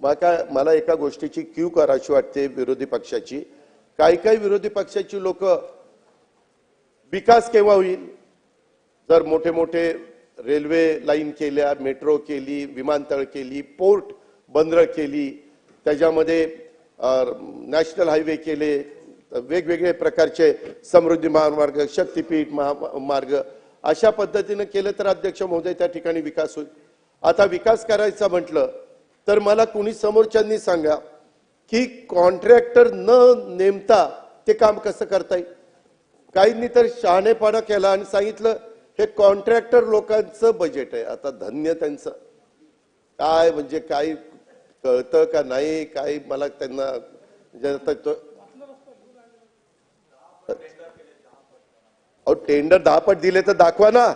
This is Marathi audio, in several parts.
मला एका गोष्टीची क्यू करायची वाटते विरोधी पक्षाची। काही विरोधी पक्षाची लोक विकास केव्हा होईल, जर मोठे मोठे रेल्वे लाईन केल्या, मेट्रो केली, विमानतळ केली, पोर्ट बंदर केली, त्याच्यामध्ये नॅशनल हायवे केले, वेगवेगळे प्रकारचे समृद्धी महामार्ग, शक्तीपीठ महामार्ग अशा पद्धतीने केले तर अध्यक्ष महोदय त्या ठिकाणी विकास होईल। आता विकास करायचा म्हटलं तर मला कुणी समोरच्यांनी सांगा की कॉन्ट्रॅक्टर न नेमता ते काम कसं करता येईल। काहींनी तर शहाणेपणा केला आणि सांगितलं हे कॉन्ट्रॅक्टर लोकांचं बजेट आहे। आता धन्य त्यांचं, काय म्हणजे काय कळतं का नाही काय मला त्यांना टेंडर 10 पट दिले तर दाखवा ना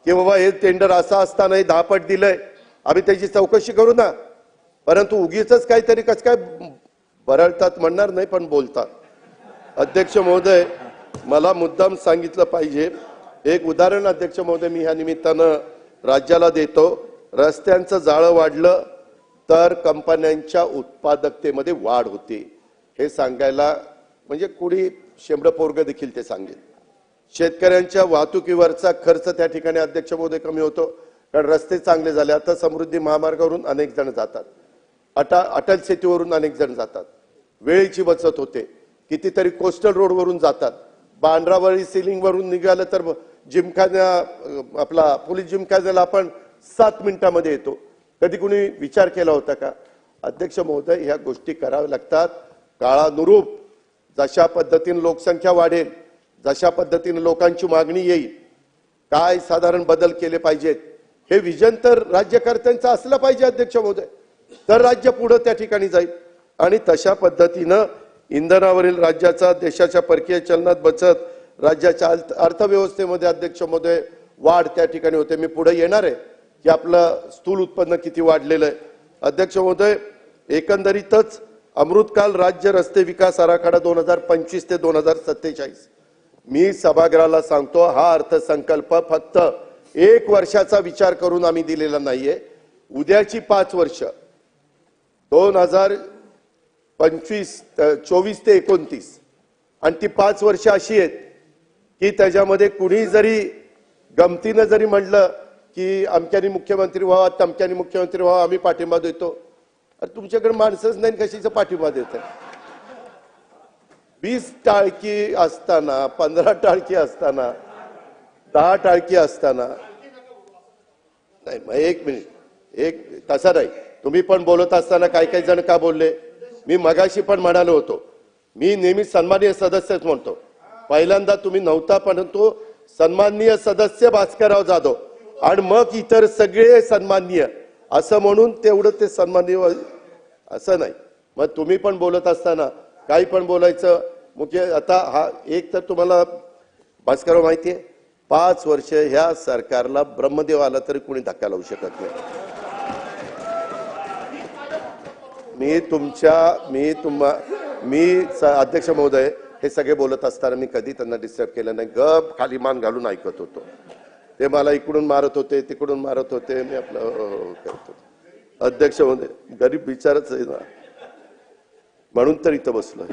की बाबा हे टेंडर असं असताना 10 पट दिलंय, आम्ही त्याची चौकशी करू ना। परंतु उगीच काहीतरी कसं काय बरळतात म्हणणार नाही पण बोलतात। अध्यक्ष महोदय, मला मुद्दाम सांगितलं पाहिजे, एक उदाहरण अध्यक्ष महोदय मी ह्या निमित्तानं राज्याला देतो। रस्त्यांचं जाळं वाढलं तर कंपन्यांच्या उत्पादकतेमध्ये वाढ होते, हे सांगायला म्हणजे कुणी शेंबडं पोरगं देखील ते सांगेल। शेतकऱ्यांच्या वाहतुकीवरचा खर्च त्या ठिकाणी अध्यक्ष महोदय कमी होतो, कारण रस्ते चांगले झाले। आता समृद्धी महामार्गावरून अनेक जण जातात, अटल सेतूवरून अनेक जण जातात, वेळेची बचत होते। कितीतरी कोस्टल रोडवरून जातात, बांद्रावरी सिलिंग वरून निघालं तर जिमखाना आपला पोलीस जिमखान्याला आपण 7 मिनिटांमध्ये येतो। कधी कुणी विचार केला होता का? अध्यक्ष महोदय, ह्या गोष्टी कराव्या लागतात काळानुरूप। जशा पद्धतीने लोकसंख्या वाढेल, जशा पद्धतीने लोकांची मागणी येईल, काय साधारण बदल केले पाहिजेत हे विजन तर राज्यकर्त्यांचं असलं पाहिजे अध्यक्ष महोदय, तर राज्य पुढे त्या ठिकाणी जाईल। आणि तशा पद्धतीनं इंधनावरील राज्याचा, देशाच्या परकीय चलनात बचत, राज्याच्या अर्थव्यवस्थेमध्ये अध्यक्ष महोदय वाढ त्या ठिकाणी होते। मी पुढे येणार आहे की आपलं स्थूल उत्पन्न किती वाढलेलं आहे। अध्यक्ष महोदय, एकंदरीतच अमृतकाल राज्य रस्ते विकास आराखडा 2025 ते 2047 मी सभागृहाला सांगतो, हा अर्थसंकल्प फक्त 1 वर्षाचा विचार करून आम्ही दिलेला नाहीये। उद्याची 5 वर्ष 2024 ते 29 आणि ती 5 वर्ष अशी आहेत की त्याच्यामध्ये कुणी जरी गमतीनं जरी म्हटलं की अमक्यानी मुख्यमंत्री व्हावा, तमक्यानी मुख्यमंत्री व्हावा, आम्ही पाठिंबा देतो। अरे तुमच्याकडे माणसंच नाही, कशाचा पाठिंबा देत? 20 टाळकी असताना, 15 टाळकी असताना, 10 टाळकी असताना नाही। मग एक मिनिट, एक तसा नाही, तुम्ही पण बोलत असताना काही जण का बोलले? मी मगाशी पण म्हणालो होतो, मी नेहमी सन्माननीय सदस्यच म्हणतो। पहिल्यांदा तुम्ही नव्हता, परंतु सन्माननीय सदस्य भास्करराव जाधव आणि मग इतर सगळे सन्माननीय असं म्हणून तेवढं ते सन्माननीय असं नाही। मग तुम्ही पण बोलत असताना काही पण बोलायचं मुख्य। आता हा एक तर तुम्हाला भास्करराव माहिती आहे, 5 वर्ष ह्या सरकारला ब्रह्मदेव आला तरी कोणी धक्का लावू शकत नाही। मी अध्यक्ष महोदय हे सगळे बोलत असताना मी कधी त्यांना डिस्टर्ब केलं नाही, गप खाली मान घालून ऐकत होतो। ते मला इकडून मारत होते, तिकडून मारत होते, मी आपलं करत होतो। अध्यक्ष महोदय, गरीब विचारच आहे ना, म्हणून तर इथं बसलोय।